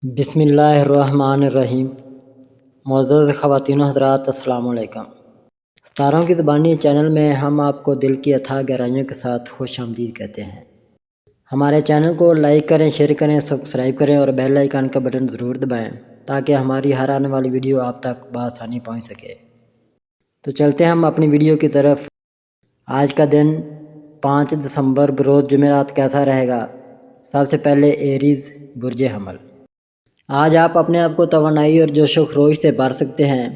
بسم اللہ الرحمن الرحیم۔ معزز خواتین و حضرات، السلام علیکم۔ ستاروں کی زبانی چینل میں ہم آپ کو دل کی اتھاہ گہرائیوں کے ساتھ خوش آمدید کہتے ہیں۔ ہمارے چینل کو لائک کریں، شیئر کریں، سبسکرائب کریں اور بیل آئیکن کا بٹن ضرور دبائیں تاکہ ہماری ہر آنے والی ویڈیو آپ تک بآسانی پہنچ سکے۔ تو چلتے ہیں ہم اپنی ویڈیو کی طرف۔ آج کا دن 5 دسمبر بروز جمعرات کیسا رہے گا؟ سب سے پہلے ایریز برج حمل۔ آج آپ اپنے آپ کو توانائی اور جوش و خروش سے بھر سکتے ہیں۔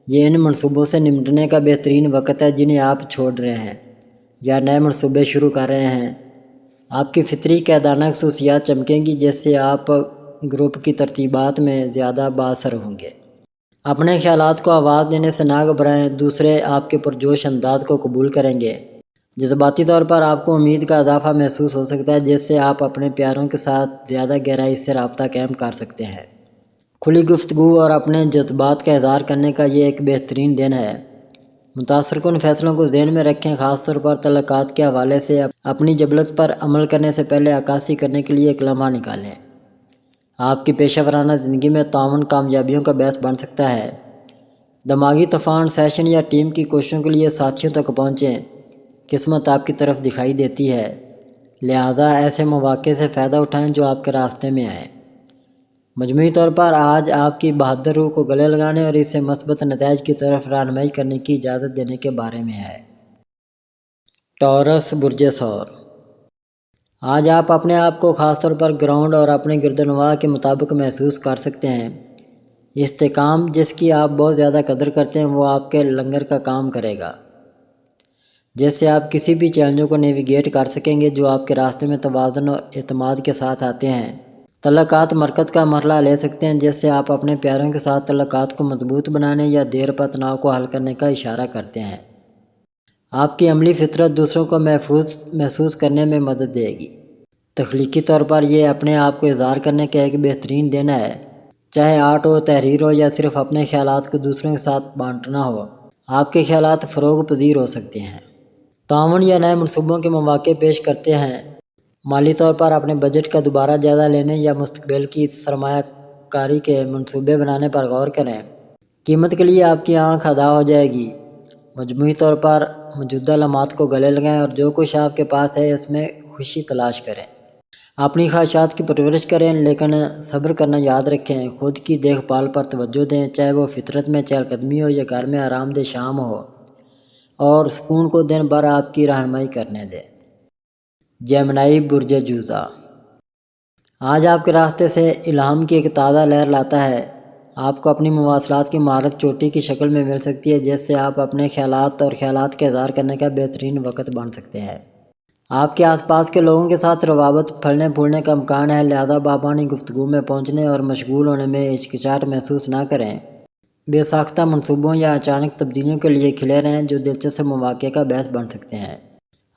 یہ ان منصوبوں سے نمٹنے کا بہترین وقت ہے جنہیں آپ چھوڑ رہے ہیں یا نئے منصوبے شروع کر رہے ہیں۔ آپ کی فطری قیادانہ خصوصیات چمکیں گی جس سے آپ گروپ کی ترتیبات میں زیادہ بااثر ہوں گے۔ اپنے خیالات کو آواز دینے سے نہ گھبرائیں، دوسرے آپ کے پرجوش انداز کو قبول کریں گے۔ جذباتی طور پر آپ کو امید کا اضافہ محسوس ہو سکتا ہے جس سے آپ اپنے پیاروں کے ساتھ زیادہ گہرائی سے رابطہ قائم کر سکتے ہیں۔ کھلی گفتگو اور اپنے جذبات کا اظہار کرنے کا یہ ایک بہترین دن ہے۔ متاثر کن فیصلوں کو ذہن میں رکھیں، خاص طور پر تعلقات کے حوالے سے اپنی جبلت پر عمل کرنے سے پہلے عکاسی کرنے کے لیے ایک لمحہ نکالیں۔ آپ کی پیشہ ورانہ زندگی میں تعاون کامیابیوں کا باعث بن سکتا ہے۔ دماغی طوفان سیشن یا ٹیم کی کوششوں کے لیے ساتھیوں تک پہنچیں۔ قسمت آپ کی طرف دکھائی دیتی ہے، لہذا ایسے مواقع سے فائدہ اٹھائیں جو آپ کے راستے میں آئیں۔ مجموعی طور پر آج آپ کی بہادر روح کو گلے لگانے اور اسے مثبت نتائج کی طرف رہنمائی کرنے کی اجازت دینے کے بارے میں ہے۔ ٹورس برج ثور۔ آج آپ اپنے آپ کو خاص طور پر گراؤنڈ اور اپنے گرد و نواح کے مطابق محسوس کر سکتے ہیں۔ استحکام جس کی آپ بہت زیادہ قدر کرتے ہیں وہ آپ کے لنگر کا کام کرے گا، جس سے آپ کسی بھی چیلنجوں کو نیویگیٹ کر سکیں گے جو آپ کے راستے میں توازن اور اعتماد کے ساتھ آتے ہیں۔ تعلقات مرکز کا مرحلہ لے سکتے ہیں جس سے آپ اپنے پیاروں کے ساتھ تعلقات کو مضبوط بنانے یا دیر پا تناؤ کو حل کرنے کا اشارہ کرتے ہیں۔ آپ کی عملی فطرت دوسروں کو محفوظ محسوس کرنے میں مدد دے گی۔ تخلیقی طور پر یہ اپنے آپ کو اظہار کرنے کا ایک بہترین دن ہے، چاہے آرٹ ہو، تحریر ہو یا صرف اپنے خیالات کو دوسروں کے ساتھ بانٹنا ہو۔ آپ کے خیالات فروغ پذیر ہو سکتے ہیں، تعاون یا نئے منصوبوں کے مواقع پیش کرتے ہیں۔ مالی طور پر اپنے بجٹ کا دوبارہ جائزہ لینے یا مستقبل کی سرمایہ کاری کے منصوبے بنانے پر غور کریں۔ قیمت کے لیے آپ کی آنکھ ادا ہو جائے گی۔ مجموعی طور پر موجودہ لمحات کو گلے لگائیں اور جو کچھ آپ کے پاس ہے اس میں خوشی تلاش کریں۔ اپنی خواہشات کی پرورش کریں لیکن صبر کرنا یاد رکھیں۔ خود کی دیکھ بھال پر توجہ دیں، چاہے وہ فطرت میں چہل قدمی ہو یا گھر میں آرام دہ شام ہو، اور سکون کو دن بھر آپ کی رہنمائی کرنے دیں۔ جیمنائی برج جوزا۔ آج آپ کے راستے سے الہام کی ایک تازہ لہر لاتا ہے۔ آپ کو اپنی مواصلات کی مہارت چوٹی کی شکل میں مل سکتی ہے جس سے آپ اپنے خیالات اور خیالات کا اظہار کرنے کا بہترین وقت بن سکتے ہیں۔ آپ کے آس پاس کے لوگوں کے ساتھ روابط پھلنے پھولنے کا امکان ہے، لہذا باپانی گفتگو میں پہنچنے اور مشغول ہونے میں ہچکچاہٹ محسوس نہ کریں۔ بے ساختہ منصوبوں یا اچانک تبدیلیوں کے لیے کھلے رہیں جو دلچسپ مواقع کا باعث بن سکتے ہیں۔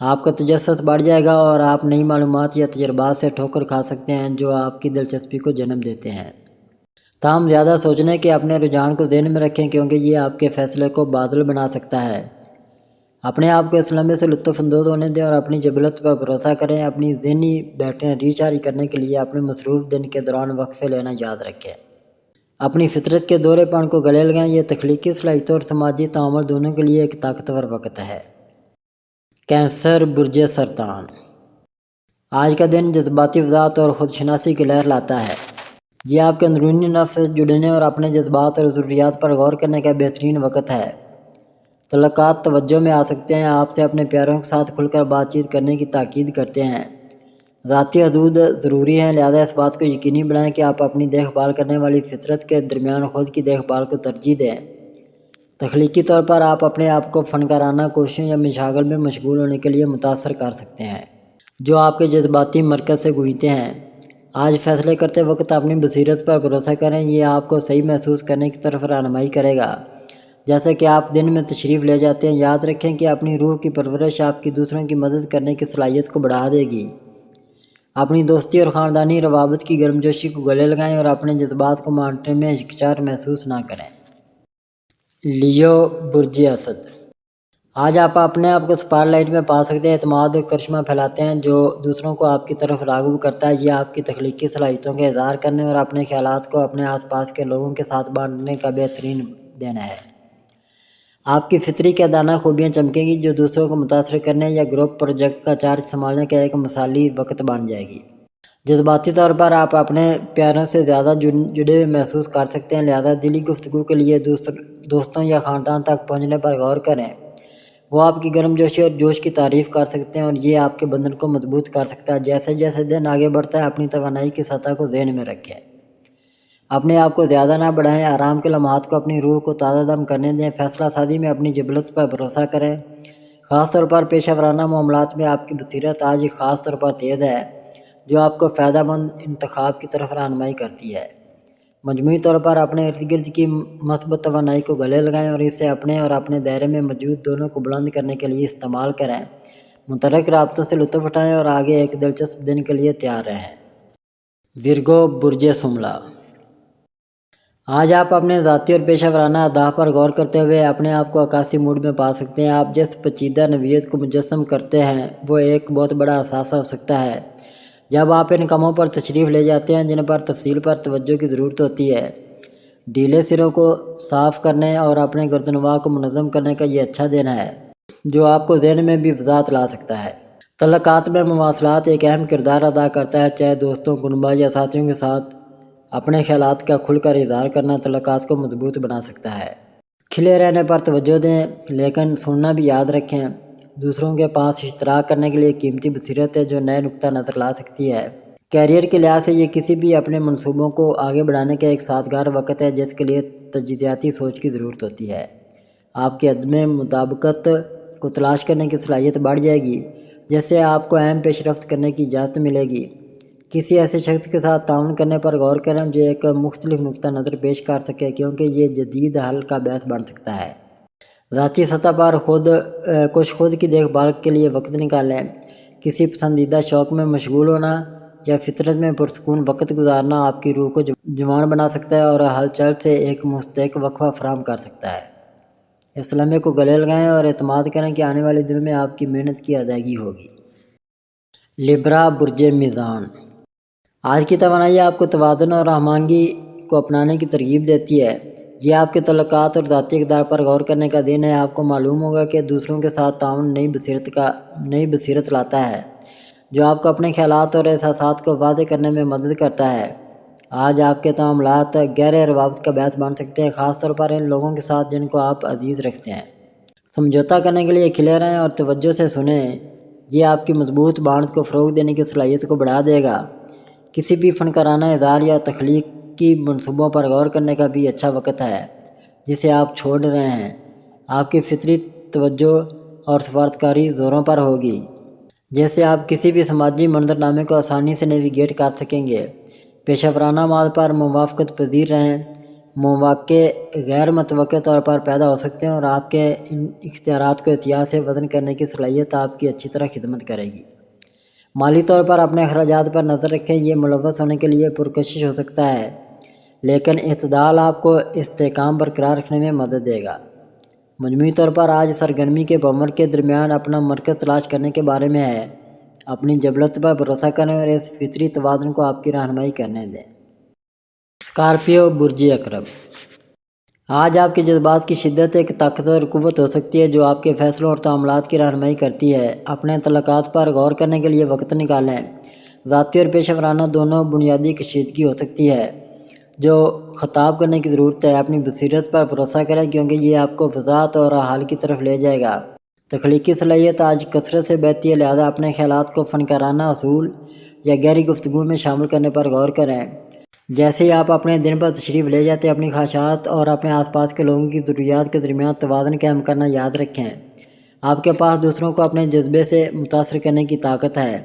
آپ کا تجسس بڑھ جائے گا اور آپ نئی معلومات یا تجربات سے ٹھوکر کھا سکتے ہیں جو آپ کی دلچسپی کو جنم دیتے ہیں۔ تاہم زیادہ سوچنے کے اپنے رجحان کو ذہن میں رکھیں کیونکہ یہ آپ کے فیصلے کو بادل بنا سکتا ہے۔ اپنے آپ کو اس لمحے سے لطف اندوز ہونے دیں اور اپنی جبلت پر بھروسہ کریں۔ اپنی ذہنی بیٹریاں ریچارج کرنے کے لیے اپنے مصروف دن کے دوران وقفے لینا یاد رکھیں۔ اپنی فطرت کے دورے پن کو گلے لگائیں، یہ تخلیقی صلاحیتوں اور سماجی تعامل دونوں کے لیے ایک طاقتور وقت ہے۔ کینسر برج سرطان۔ آج کا دن جذباتی وضاحت اور خودشناسی کی لہر لاتا ہے۔ یہ آپ کے اندرونی نفس سے جڑنے اور اپنے جذبات اور ضروریات پر غور کرنے کا بہترین وقت ہے۔ تعلقات توجہ میں آ سکتے ہیں، آپ سے اپنے پیاروں کے ساتھ کھل کر بات چیت کرنے کی تاکید کرتے ہیں۔ ذاتی حدود ضروری ہیں، لہذا اس بات کو یقینی بنائیں کہ آپ اپنی دیکھ بھال کرنے والی فطرت کے درمیان خود کی دیکھ بھال کو ترجیح دیں۔ تخلیقی طور پر آپ اپنے آپ کو فنکارانہ کوششوں یا مشاغل میں مشغول ہونے کے لیے متاثر کر سکتے ہیں جو آپ کے جذباتی مرکز سے گزرتے ہیں۔ آج فیصلے کرتے وقت اپنی بصیرت پر بھروسہ کریں، یہ آپ کو صحیح محسوس کرنے کی طرف رہنمائی کرے گا۔ جیسا کہ آپ دن میں تشریف لے جاتے ہیں، یاد رکھیں کہ اپنی روح کی پرورش آپ کی دوسروں کی مدد کرنے کی صلاحیت کو بڑھا دے گی۔ اپنی دوستی اور خاندانی روابط کی گرمجوشی کو گلے لگائیں اور اپنے جذبات کو بانٹنے میں ہچکچاہٹ محسوس نہ کریں۔ لیو برج اسد۔ آج آپ اپنے آپ کو سپاٹ لائٹ میں پا سکتے ہیں، اعتماد اور کرشمہ پھیلاتے ہیں جو دوسروں کو آپ کی طرف راغب کرتا ہے۔ یہ آپ کی تخلیقی صلاحیتوں کا اظہار کرنے اور اپنے خیالات کو اپنے آس پاس کے لوگوں کے ساتھ بانٹنے کا بہترین دن ہے۔ آپ کی فطری قیادانہ خوبیاں چمکیں گی جو دوسروں کو متاثر کرنے یا گروپ پروجیکٹ کا چارج سنبھالنے کا ایک مثالی وقت بن جائے گی۔ جذباتی طور پر آپ اپنے پیاروں سے زیادہ جڑے ہوئے محسوس کر سکتے ہیں، لہذا دلی گفتگو کے لیے دوستوں یا خاندان تک پہنچنے پر غور کریں۔ وہ آپ کی گرم جوشی اور جوش کی تعریف کر سکتے ہیں اور یہ آپ کے بندھن کو مضبوط کر سکتا ہے۔ جیسے جیسے دن آگے بڑھتا ہے اپنی توانائی کی سطح کو ذہن میں رکھیں، اپنے آپ کو زیادہ نہ بڑھائیں، آرام کے لمحات کو اپنی روح کو تازہ دم کرنے دیں، فیصلہ سازی میں اپنی جبلت پر بھروسہ کریں۔ خاص طور پر پیشہ ورانہ معاملات میں آپ کی بصیرت آج خاص طور پر تیز ہے جو آپ کو فائدہ مند انتخاب کی طرف رہنمائی کرتی ہے۔ مجموعی طور پر اپنے ارد گرد کی مثبت توانائی کو گلے لگائیں اور اسے اپنے اور اپنے دائرے میں موجود دونوں کو بلند کرنے کے لیے استعمال کریں۔ متحرک رابطوں سے لطف اٹھائیں اور آگے ایک دلچسپ دن کے لیے تیار رہیں۔ ورگو، برج شملہ۔ آج آپ اپنے ذاتی اور پیشہ ورانہ اہداف پر غور کرتے ہوئے اپنے آپ کو عکاسی موڈ میں پا سکتے ہیں۔ آپ جس پیچیدہ نوعیت کو مجسم کرتے ہیں وہ ایک بہت بڑا اثاثہ ہو سکتا ہے۔ جب آپ ان کاموں پر تشریف لے جاتے ہیں جن پر تفصیل پر توجہ کی ضرورت ہوتی ہے، ڈھیلے سروں کو صاف کرنے اور اپنے گردنواہ کو منظم کرنے کا یہ اچھا دن ہے جو آپ کو ذہن میں بھی وضاحت لا سکتا ہے۔ تعلقات میں مواصلات ایک اہم کردار ادا کرتا ہے، چاہے دوستوں، کنبہ یا ساتھیوں کے ساتھ اپنے خیالات کا کھل کر اظہار کرنا تعلقات کو مضبوط بنا سکتا ہے۔ کھلے رہنے پر توجہ دیں لیکن سننا بھی یاد رکھیں۔ دوسروں کے پاس اشتراک کرنے کے لیے قیمتی بصیرت ہے جو نئے نقطہ نظر لا سکتی ہے۔ کیریئر کے لحاظ سے یہ کسی بھی اپنے منصوبوں کو آگے بڑھانے کا ایک سازگار وقت ہے جس کے لیے تجدیداتی سوچ کی ضرورت ہوتی ہے۔ آپ کی عدم مطابقت کو تلاش کرنے کی صلاحیت بڑھ جائے گی جس سے آپ کو اہم پیش رفت کرنے کی اجازت ملے گی۔ کسی ایسے شخص کے ساتھ تعاون کرنے پر غور کریں جو ایک مختلف نقطہ نظر پیش کر سکے کیونکہ یہ جدید حل کا باعث بن سکتا ہے۔ ذاتی سطح پر خود کی دیکھ بھال کے لیے وقت نکالیں۔ کسی پسندیدہ شوق میں مشغول ہونا یا فطرت میں پرسکون وقت گزارنا آپ کی روح کو جوان بنا سکتا ہے اور ہلچل سے ایک مستحق وقفہ فراہم کر سکتا ہے۔ اس لمحے کو گلے لگائیں اور اعتماد کریں کہ آنے والے دنوں میں آپ کی محنت کی ادائیگی ہوگی۔ لبرا، برج میزان۔ آج کی توانائی آپ کو توازن اور ہمانگی کو اپنانے کی ترغیب دیتی ہے۔ یہ آپ کے تعلقات اور ذاتی اقدار پر غور کرنے کا دن ہے۔ آپ کو معلوم ہوگا کہ دوسروں کے ساتھ تعاون نئی بصیرت لاتا ہے جو آپ کو اپنے خیالات اور احساسات کو واضح کرنے میں مدد کرتا ہے۔ آج آپ کے تعاملات گہرے روابط کا باعث بن سکتے ہیں، خاص طور پر ان لوگوں کے ساتھ جن کو آپ عزیز رکھتے ہیں۔ سمجھوتہ کرنے کے لیے کھلے رہیں اور توجہ سے سنیں، یہ آپ کی مضبوط بانڈ کو فروغ دینے کی صلاحیت کو بڑھا دے گا۔ کسی بھی فنکارانہ اظہار یا تخلیقی منصوبوں پر غور کرنے کا بھی اچھا وقت ہے جسے آپ چھوڑ رہے ہیں۔ آپ کی فطری توجہ اور سفارتکاری زوروں پر ہوگی جس سے آپ کسی بھی سماجی منظرنامے کو آسانی سے نیویگیٹ کر سکیں گے۔ پیشہ ورانہ مواد پر موافقت پذیر رہیں۔ مواقع غیر متوقع طور پر پیدا ہو سکتے ہیں اور آپ کے ان اختیارات کو احتیاط سے وزن کرنے کی صلاحیت آپ کی اچھی طرح خدمت کرے گی۔ مالی طور پر اپنے اخراجات پر نظر رکھیں، یہ ملوث ہونے کے لیے پرکشش ہو سکتا ہے لیکن اعتدال آپ کو استحکام برقرار رکھنے میں مدد دے گا۔ مجموعی طور پر آج سرگرمی کے بمر کے درمیان اپنا مرکز تلاش کرنے کے بارے میں ہے۔ اپنی جبلت پر بھروسہ کریں اور اس فطری توازن کو آپ کی رہنمائی کرنے دیں۔ اسکارپیو، برج عقرب۔ آج آپ کے جذبات کی شدت ایک طاقتور قوت ہو سکتی ہے جو آپ کے فیصلوں اور تعاملات کی رہنمائی کرتی ہے۔ اپنے تعلقات پر غور کرنے کے لیے وقت نکالیں۔ ذاتی اور پیشہ ورانہ دونوں بنیادی کشیدگی ہو سکتی ہے جو خطاب کرنے کی ضرورت ہے۔ اپنی بصیرت پر بھروسہ کریں کیونکہ یہ آپ کو وضاحت اور حل کی طرف لے جائے گا۔ تخلیقی صلاحیت آج کثرت سے بہتی ہے، لہذا اپنے خیالات کو فنکارانہ اصول یا گہری گفتگو میں شامل کرنے پر غور کریں۔ جیسے ہی آپ اپنے دن پر تشریف لے جاتے ہیں، اپنی خواہشات اور اپنے آس پاس کے لوگوں کی ضروریات کے درمیان توازن قائم کرنا یاد رکھیں۔ آپ کے پاس دوسروں کو اپنے جذبے سے متاثر کرنے کی طاقت ہے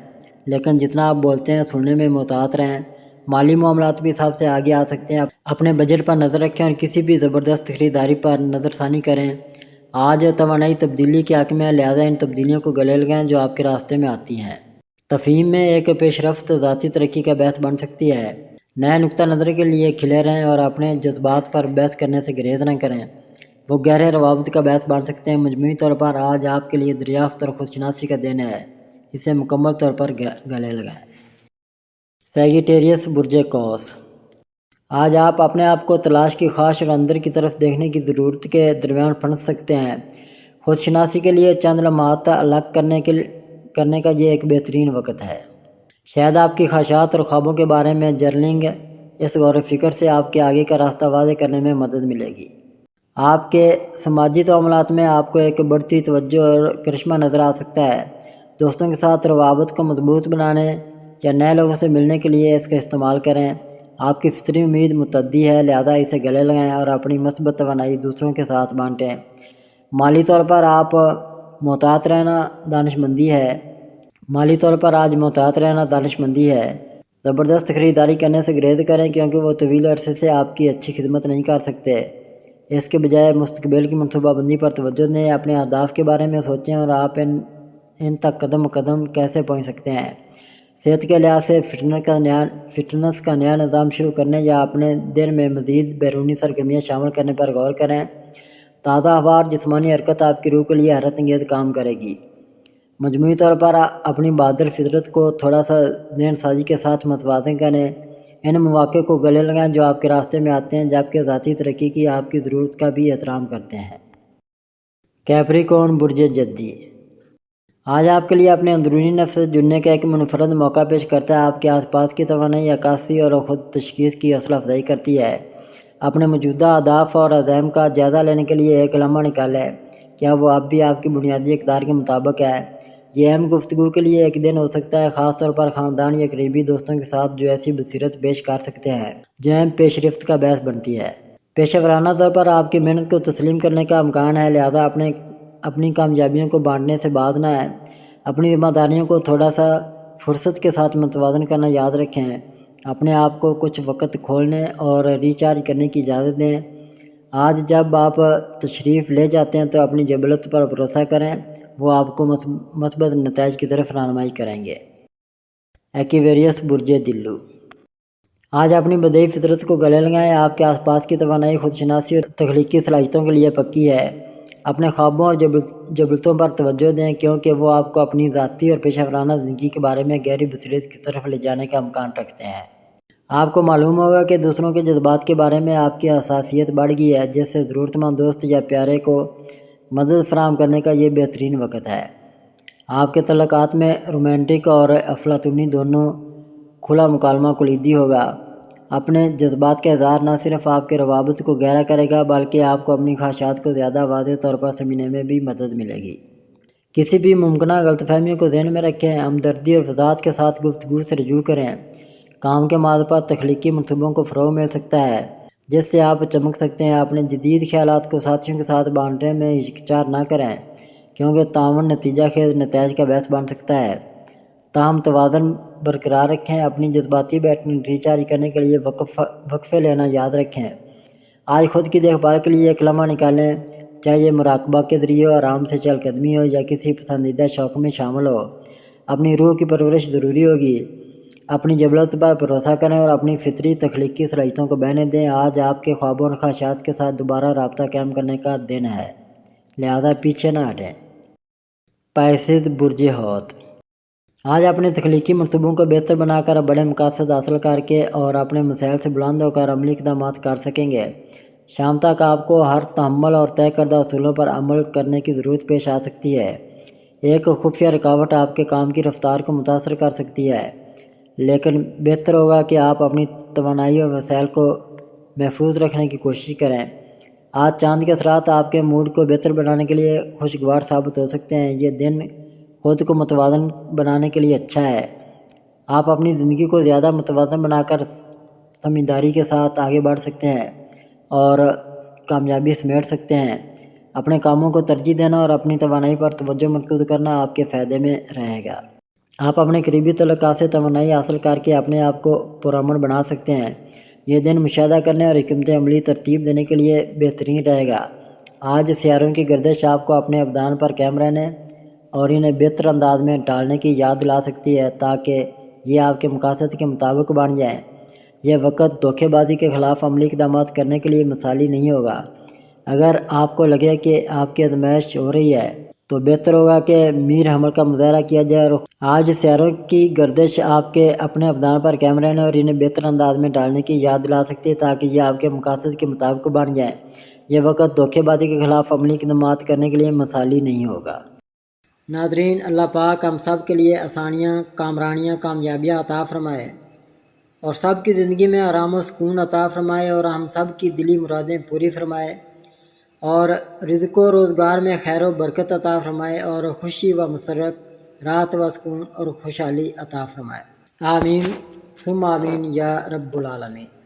لیکن جتنا آپ بولتے ہیں سننے میں محتاط رہیں۔ مالی معاملات بھی حساب سے آگے آ سکتے ہیں۔ اپنے بجٹ پر نظر رکھیں اور کسی بھی زبردست خریداری پر نظر ثانی کریں۔ آج توانائی تبدیلی کے حق میں ہے، لہذا ان تبدیلیوں کو گلے لگائیں جو آپ کے راستے میں آتی ہیں۔ تفہیم میں ایک پیش رفت ذاتی ترقی کا باعث بن سکتی ہے۔ نئے نقطہ نظر کے لیے کھلے رہیں اور اپنے جذبات پر بحث کرنے سے گریز نہ کریں۔ وہ گہرے روابط کا باعث بن سکتے ہیں۔ مجموعی طور پر آج آپ کے لیے دریافت اور خودشناسی کا دن ہے، اسے مکمل طور پر گلے لگائیں۔ سیجیٹیریس برج قوس، آج آپ اپنے آپ کو تلاش کی خواہش اور اندر کی طرف دیکھنے کی ضرورت کے درمیان پھنس سکتے ہیں۔ خودشناسی کے لیے چند لمحات الگ کرنے کا یہ ایک بہترین وقت ہے۔ شاید آپ کی خواہشات اور خوابوں کے بارے میں جرنلنگ اس غور و فکر سے آپ کے آگے کا راستہ واضح کرنے میں مدد ملے گی۔ آپ کے سماجی تعاملات میں آپ کو ایک بڑھتی توجہ اور کرشمہ نظر آ سکتا ہے۔ دوستوں کے ساتھ روابط کو مضبوط بنانے یا نئے لوگوں سے ملنے کے لیے اس کا استعمال کریں۔ آپ کی فطری امید متعدی ہے، لہذا اسے گلے لگائیں اور اپنی مثبت توانائی دوسروں کے ساتھ بانٹیں۔ مالی طور پر آپ محتاط رہنا دانشمندی ہے۔ زبردست خریداری کرنے سے گریز کریں کیونکہ وہ طویل عرصے سے آپ کی اچھی خدمت نہیں کر سکتے۔ اس کے بجائے مستقبل کی منصوبہ بندی پر توجہ دیں، اپنے اہداف کے بارے میں سوچیں اور آپ ان تک قدم قدم کیسے پہنچ سکتے ہیں۔ صحت کے لحاظ سے فٹنس کا نیا نظام شروع کرنے یا اپنے دن میں مزید بیرونی سرگرمیاں شامل کرنے پر غور کریں۔ تازہ ہوا اور جسمانی حرکت آپ کی روح کے لیے حیرت انگیز کام کرے گی۔ مجموعی طور پر اپنی بہادر فطرت کو تھوڑا سا ذہن سازی کے ساتھ متوازن کریں۔ ان مواقع کو گلے لگائیں جو آپ کے راستے میں آتے ہیں، جبکہ ذاتی ترقی کی آپ کی ضرورت کا بھی احترام کرتے ہیں۔ کیپریکورن برج جدی، آج آپ کے لیے اپنے اندرونی نفس سے جڑنے کا ایک منفرد موقع پیش کرتا ہے۔ آپ کے آس پاس کی توانائی عکاسی اور خود تشخیص کی حوصلہ افزائی کرتی ہے۔ اپنے موجودہ اہداف اور عزائم کا جائزہ لینے کے لیے ایک لمحہ نکالیں، کیا وہ اب بھی آپ کی بنیادی اقدار کے مطابق ہے؟ یہ اہم گفتگو کے لیے ایک دن ہو سکتا ہے، خاص طور پر خاندان یا قریبی دوستوں کے ساتھ جو ایسی بصیرت پیش کر سکتے ہیں جو اہم پیش رفت کا باعث بنتی ہے۔ پیشہ ورانہ طور پر آپ کی محنت کو تسلیم کرنے کا امکان ہے، لہذا اپنی کامیابیوں کو بانٹنے سے باز نہ آئیں۔ اپنی ذمہ داریوں کو تھوڑا سا فرصت کے ساتھ متوازن کرنا یاد رکھیں۔ اپنے آپ کو کچھ وقت کھولنے اور ریچارج کرنے کی اجازت دیں۔ آج جب آپ تشریف لے جاتے ہیں تو اپنی جبلت پر بھروسہ کریں، وہ آپ کو مثبت نتائج کی طرف رہنمائی کریں گے۔ ایکویریس برج دلو، آج اپنی بدیعی فطرت کو گلے لگائیں۔ آپ کے آس پاس کی توانائی خودشناسی اور تخلیقی صلاحیتوں کے لیے پکی ہے۔ اپنے خوابوں اور جبلتوں پر توجہ دیں کیونکہ وہ آپ کو اپنی ذاتی اور پیشہ ورانہ زندگی کے بارے میں گہری بصیرت کی طرف لے جانے کا امکان رکھتے ہیں۔ آپ کو معلوم ہوگا کہ دوسروں کے جذبات کے بارے میں آپ کی حساسیت بڑھ گئی ہے، جس سے ضرورت مند دوست یا پیارے کو مدد فراہم کرنے کا یہ بہترین وقت ہے۔ آپ کے تعلقات میں رومانٹک اور افلاطونی دونوں کھلا مکالمہ کلیدی ہوگا۔ اپنے جذبات کا اظہار نہ صرف آپ کے روابط کو گہرا کرے گا بلکہ آپ کو اپنی خواہشات کو زیادہ واضح طور پر سمجھنے میں بھی مدد ملے گی۔ کسی بھی ممکنہ غلط فہمیوں کو ذہن میں رکھیں، ہمدردی اور وضاحت کے ساتھ گفتگو سے رجوع کریں۔ کام کے مواد پر تخلیقی منصوبوں کو فروغ مل سکتا ہے جس سے آپ چمک سکتے ہیں۔ اپنے جدید خیالات کو ساتھیوں کے ساتھ بانٹنے میں ہچکچار نہ کریں کیونکہ تعاون نتیجہ خیز نتائج کا باعث بن سکتا ہے۔ تاہم توازن برقرار رکھیں، اپنی جذباتی بیٹری ریچارج کرنے کے لیے وقفے لینا یاد رکھیں۔ آج خود کی دیکھ بھال کے لیے ایک لمحہ نکالیں، چاہے یہ مراقبہ کے ذریعے ہو، آرام سے چہل قدمی ہو یا کسی پسندیدہ شوق میں شامل ہو۔ اپنی روح کی پرورش ضروری ہوگی۔ اپنی جبلت پر بھروسہ کریں اور اپنی فطری تخلیقی صلاحیتوں کو بہنے دیں۔ آج آپ کے خوابوں اور خواہشات کے ساتھ دوبارہ رابطہ قائم کرنے کا دن ہے، لہذا پیچھے نہ ہٹیں۔ پائسیز برج حوت، آج اپنے تخلیقی منصوبوں کو بہتر بنا کر بڑے مقاصد حاصل کر کے اور اپنے مسائل سے بلند ہو کر عملی اقدامات کر سکیں گے۔ شام تک آپ کو ہر تحمل اور طے کردہ اصولوں پر عمل کرنے کی ضرورت پیش آ سکتی ہے۔ ایک خفیہ رکاوٹ آپ کے کام کی رفتار کو متاثر کر سکتی ہے، لیکن بہتر ہوگا کہ آپ اپنی توانائی اور وسائل کو محفوظ رکھنے کی کوشش کریں۔ آج چاند کے اثرات آپ کے موڈ کو بہتر بنانے کے لیے خوشگوار ثابت ہو سکتے ہیں۔ یہ دن خود کو متوازن بنانے کے لیے اچھا ہے۔ آپ اپنی زندگی کو زیادہ متوازن بنا کر سمجھداری کے ساتھ آگے بڑھ سکتے ہیں اور کامیابی سمیٹ سکتے ہیں۔ اپنے کاموں کو ترجیح دینا اور اپنی توانائی پر توجہ مرکوز کرنا آپ کے فائدے میں رہے گا۔ آپ اپنے قریبی تعلقات سے توانائی حاصل کر کے اپنے آپ کو پرامن بنا سکتے ہیں۔ یہ دن مشاہدہ کرنے اور حکمت عملی ترتیب دینے کے لیے بہترین رہے گا۔ آج سیاروں کی گردش آپ کو اپنے ابدان پر قائم رہنے اور انہیں بہتر انداز میں ڈالنے کی یاد دلا سکتی ہے تاکہ یہ آپ کے مقاصد کے مطابق بن جائیں۔ یہ وقت دھوکے بازی کے خلاف عملی اقدامات کرنے کے لیے مثالی نہیں ہوگا۔ اگر آپ کو لگے کہ آپ کی آزمائش ہو رہی ہے تو بہتر ہوگا کہ میر حمل کا مظاہرہ کیا جائے اور آج سیاروں کی گردش آپ کے اپنے ابدان پر قائم رہنے اور انہیں بہتر انداز میں ڈالنے کی یاد دلا سکتی ہے تاکہ یہ آپ کے مقاصد کے مطابق بن جائیں۔ یہ وقت دھوکے بازی کے خلاف عملی اقدامات کرنے کے لیے مثالی نہیں ہوگا۔ ناظرین، اللہ پاک ہم سب کے لیے آسانیاں، کامرانیاں، کامیابیاں عطا فرمائے اور سب کی زندگی میں آرام و سکون عطا فرمائے اور ہم سب کی دلی مرادیں پوری فرمائے اور رزق و روزگار میں خیر و برکت عطا فرمائے اور خوشی و مسرت، راحت و سکون اور خوشحالی عطا فرمائے۔ آمین ثم آمین یا رب العالمین۔